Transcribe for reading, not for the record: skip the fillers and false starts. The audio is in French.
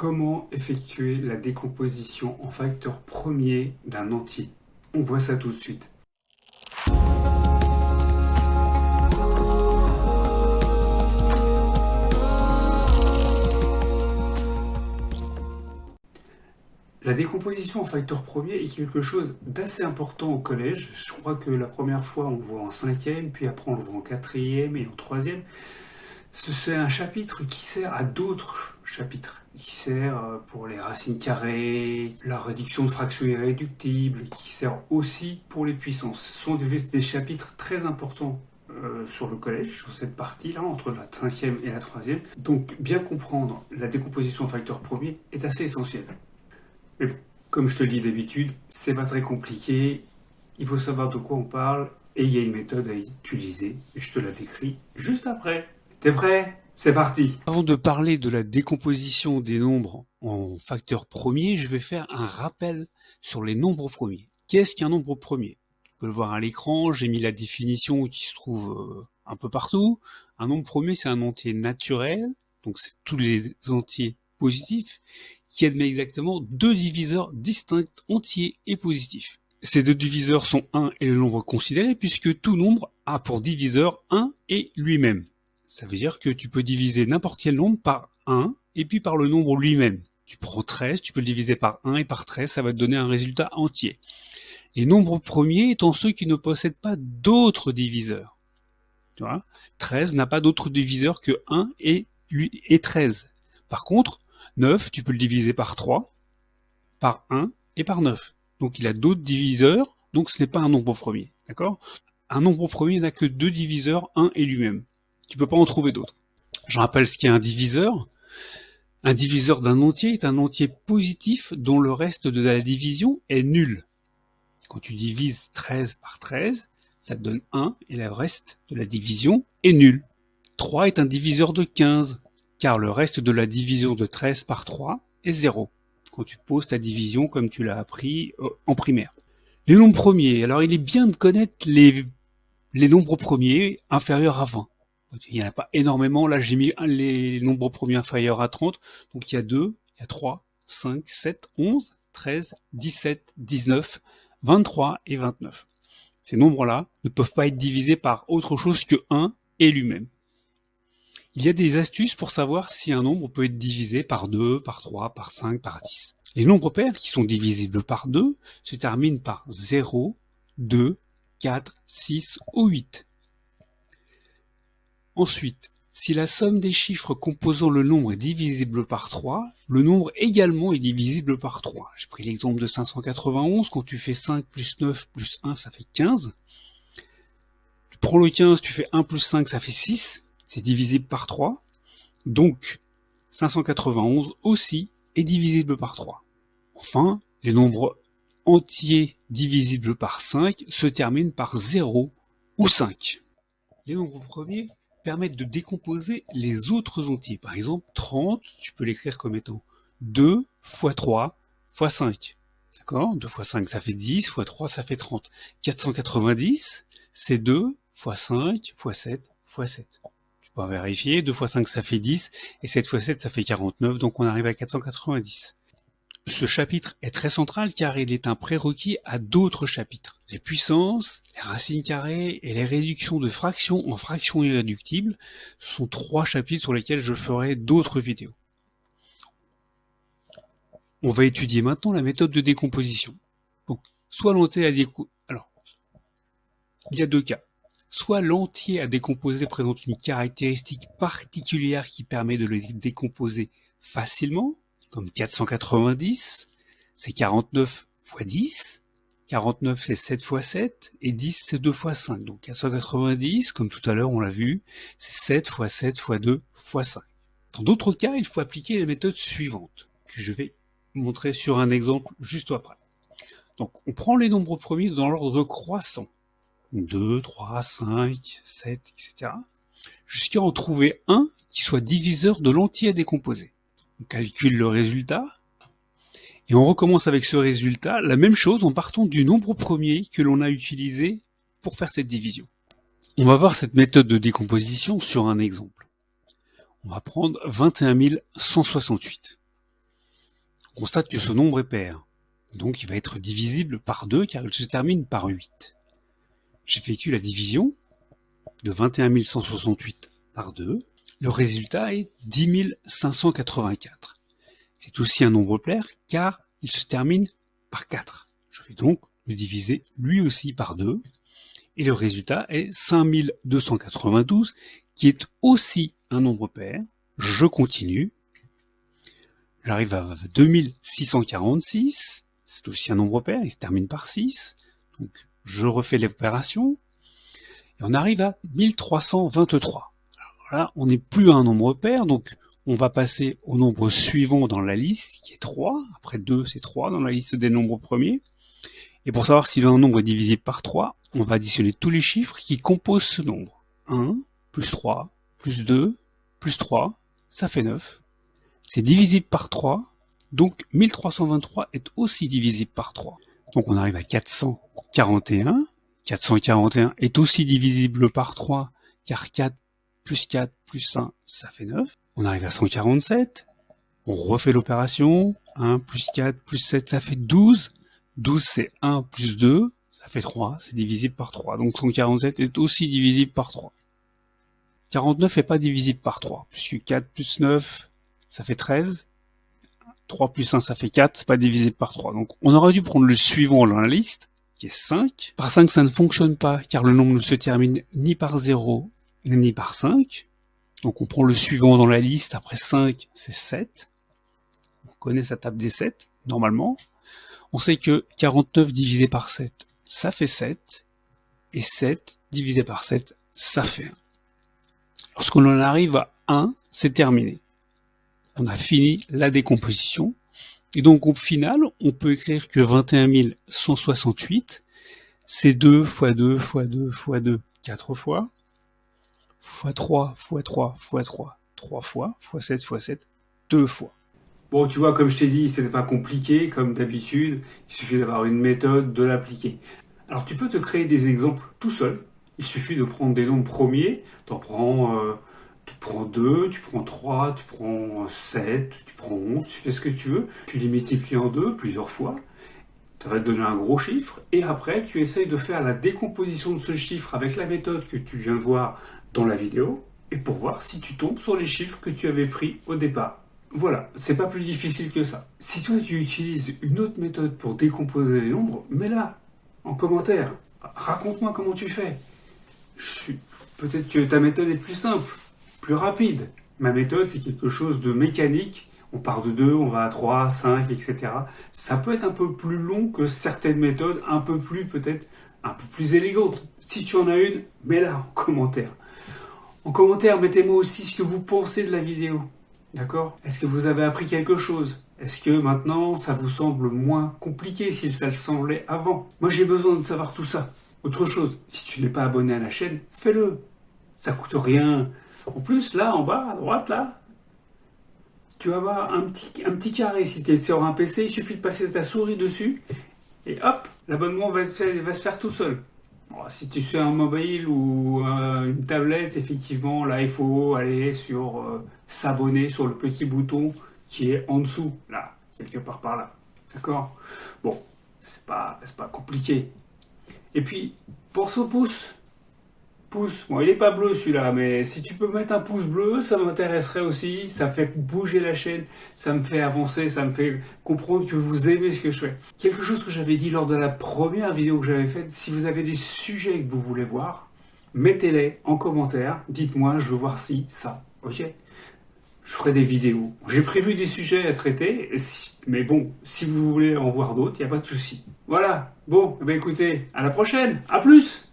Comment effectuer la décomposition en facteurs premiers d'un entier? On voit ça tout de suite. La décomposition en facteurs premiers est quelque chose d'assez important au collège. Je crois que la première fois on le voit en cinquième, puis après on le voit en quatrième et en troisième. C'est un chapitre qui sert à d'autres chapitres, qui sert pour les racines carrées, la réduction de fractions irréductibles, qui sert aussi pour les puissances. Ce sont des chapitres très importants sur le collège, sur cette partie-là, entre la cinquième et la troisième. Donc bien comprendre la décomposition en facteurs premiers est assez essentiel. Mais bon, comme je te le dis d'habitude, c'est pas très compliqué, il faut savoir de quoi on parle, et il y a une méthode à utiliser, je te la décris juste après. T'es prêt? C'est parti! Avant de parler de la décomposition des nombres en facteurs premiers, je vais faire un rappel sur les nombres premiers. Qu'est-ce qu'un nombre premier? Tu peux le voir à l'écran, j'ai mis la définition qui se trouve un peu partout. Un nombre premier, c'est un entier naturel, donc c'est tous les entiers positifs, qui admet exactement deux diviseurs distincts, entiers et positifs. Ces deux diviseurs sont 1 et le nombre considéré, puisque tout nombre a pour diviseur 1 et lui-même. Ça veut dire que tu peux diviser n'importe quel nombre par 1 et puis par le nombre lui-même. Tu prends 13, tu peux le diviser par 1 et par 13, ça va te donner un résultat entier. Les nombres premiers étant ceux qui ne possèdent pas d'autres diviseurs. Tu vois, 13 n'a pas d'autre diviseur que 1 et 13. Par contre, 9, tu peux le diviser par 3, par 1 et par 9. Donc il a d'autres diviseurs, donc ce n'est pas un nombre premier. D'accord ? Un nombre premier n'a que deux diviseurs, 1 et lui-même. Tu peux pas en trouver d'autres. Je rappelle ce qu'est un diviseur. Un diviseur d'un entier est un entier positif dont le reste de la division est nul. Quand tu divises 13 par 13, ça te donne 1 et le reste de la division est nul. 3 est un diviseur de 15, car le reste de la division de 13 par 3 est 0. Quand tu poses ta division comme tu l'as appris en primaire. Les nombres premiers. Alors il est bien de connaître les nombres premiers inférieurs à 20. Il n'y en a pas énormément, là j'ai mis les nombres premiers inférieurs à 30, donc il y a 2, il y a 3, 5, 7, 11, 13, 17, 19, 23 et 29. Ces nombres-là ne peuvent pas être divisés par autre chose que 1 et lui-même. Il y a des astuces pour savoir si un nombre peut être divisé par 2, par 3, par 5, par 10. Les nombres pairs qui sont divisibles par 2 se terminent par 0, 2, 4, 6 ou 8. Ensuite, si la somme des chiffres composant le nombre est divisible par 3, le nombre également est divisible par 3. J'ai pris l'exemple de 591, quand tu fais 5 plus 9 plus 1, ça fait 15. Tu prends le 15, tu fais 1 plus 5, ça fait 6. C'est divisible par 3. Donc, 591 aussi est divisible par 3. Enfin, les nombres entiers divisibles par 5 se terminent par 0 ou 5. Les nombres premiers permettent de décomposer les autres entiers. Par exemple, 30, tu peux l'écrire comme étant 2 fois 3 fois 5. D'accord ? 2 fois 5, ça fait 10, fois 3, ça fait 30. 490, c'est 2 fois 5 fois 7 fois 7. Tu peux vérifier, 2 fois 5, ça fait 10, et 7 fois 7, ça fait 49, donc on arrive à 490. Ce chapitre est très central car il est un prérequis à d'autres chapitres. Les puissances, les racines carrées et les réductions de fractions en fractions irréductibles sont trois chapitres sur lesquels je ferai d'autres vidéos. On va étudier maintenant la méthode de décomposition. Donc, soit l'entier à décomposer. Alors, il y a deux cas. Soit l'entier à décomposer présente une caractéristique particulière qui permet de le décomposer facilement, comme 490, c'est 49 fois 10, 49 c'est 7 fois 7, et 10 c'est 2 fois 5. Donc 490, comme tout à l'heure on l'a vu, c'est 7 fois 7 fois 2 fois 5. Dans d'autres cas, il faut appliquer la méthode suivante, que je vais montrer sur un exemple juste après. Donc on prend les nombres premiers dans l'ordre croissant, 2, 3, 5, 7, etc., jusqu'à en trouver un qui soit diviseur de l'entier à décomposer. On calcule le résultat, et on recommence avec ce résultat, la même chose en partant du nombre premier que l'on a utilisé pour faire cette division. On va voir cette méthode de décomposition sur un exemple. On va prendre 21 168. on constate que ce nombre est pair. Donc il va être divisible par 2 car il se termine par 8. J'effectue la division de 21 168 par 2. Le résultat est 10 584. C'est aussi un nombre pair car il se termine par 4. Je vais donc le diviser lui aussi par 2. Et le résultat est 5292 qui est aussi un nombre pair. Je continue. J'arrive à 2646. C'est aussi un nombre pair, il se termine par 6. Donc je refais l'opération. Et on arrive à 1323. Alors là, on n'est plus à un nombre pair, donc on va passer au nombre suivant dans la liste, qui est 3. Après 2, c'est 3 dans la liste des nombres premiers. Et pour savoir si un nombre est divisible par 3, on va additionner tous les chiffres qui composent ce nombre. 1, plus 3, plus 2, plus 3, ça fait 9. C'est divisible par 3, donc 1323 est aussi divisible par 3. Donc on arrive à 441. 441 est aussi divisible par 3, car 4 plus 4 plus 1, ça fait 9. On arrive à 147. On refait l'opération. 1 plus 4 plus 7, ça fait 12. 12 c'est 1 plus 2, ça fait 3, c'est divisible par 3. Donc 147 est aussi divisible par 3. 49 n'est pas divisible par 3, puisque 4 plus 9, ça fait 13. 3 plus 1, ça fait 4, c'est pas divisible par 3. Donc on aurait dû prendre le suivant dans la liste, qui est 5. Par 5, ça ne fonctionne pas, car le nombre ne se termine ni par 0, ni par 5. Donc on prend le suivant dans la liste, après 5, c'est 7. On connaît sa table des 7, normalement. On sait que 49 divisé par 7, ça fait 7. Et 7 divisé par 7, ça fait 1. Lorsqu'on en arrive à 1, c'est terminé. On a fini la décomposition. Et donc au final, on peut écrire que 21 168, c'est 2 fois 2 fois 2 fois 2, 4 fois, fois 3 fois 3 fois 3, 3 fois, fois 7 fois 7, 2 fois. Bon, tu vois, comme je t'ai dit, c'était pas compliqué, comme d'habitude. Il suffit d'avoir une méthode, de l'appliquer. Alors, tu peux te créer des exemples tout seul. Il suffit de prendre des nombres premiers. Tu prends 2, tu prends 3, tu prends 7, tu prends 11, tu fais ce que tu veux. Tu les multiplies en 2 plusieurs fois. Ça va te donner un gros chiffre. Et après, tu essayes de faire la décomposition de ce chiffre avec la méthode que tu viens de voir dans la vidéo. Et pour voir si tu tombes sur les chiffres que tu avais pris au départ. Voilà, c'est pas plus difficile que ça. Si toi tu utilises une autre méthode pour décomposer les nombres, mets-la en commentaire. Raconte-moi comment tu fais. Peut-être que ta méthode est plus simple, plus rapide. Ma méthode, c'est quelque chose de mécanique. On part de 2, on va à 3, 5, etc. Ça peut être un peu plus long que certaines méthodes, peut-être un peu plus élégantes. Si tu en as une, mets-la en commentaire. En commentaire, mettez-moi aussi ce que vous pensez de la vidéo. D'accord ? Est-ce que vous avez appris quelque chose ? Est-ce que maintenant, ça vous semble moins compliqué si ça le semblait avant ? Moi, j'ai besoin de savoir tout ça. Autre chose, si tu n'es pas abonné à la chaîne, fais-le. Ça coûte rien. En plus, là, en bas, à droite, là, tu vas avoir un petit carré. Si tu es sur un PC, il suffit de passer ta souris dessus et hop, l'abonnement va se faire tout seul. Bon, si tu es sur un mobile ou une tablette, effectivement, là, il faut aller sur s'abonner sur le petit bouton qui est en dessous, là, quelque part par là. D'accord ? Bon, c'est pas compliqué. Et puis, pense au pouce. Bon, il n'est pas bleu celui-là, mais si tu peux mettre un pouce bleu, ça m'intéresserait aussi. Ça fait bouger la chaîne, ça me fait avancer, ça me fait comprendre que vous aimez ce que je fais. Quelque chose que j'avais dit lors de la première vidéo que j'avais faite, si vous avez des sujets que vous voulez voir, mettez-les en commentaire. Dites-moi, je veux voir ça. Ok ? Je ferai des vidéos. J'ai prévu des sujets à traiter, mais bon, si vous voulez en voir d'autres, il n'y a pas de souci. Voilà. Bon, écoutez, à la prochaine. À plus.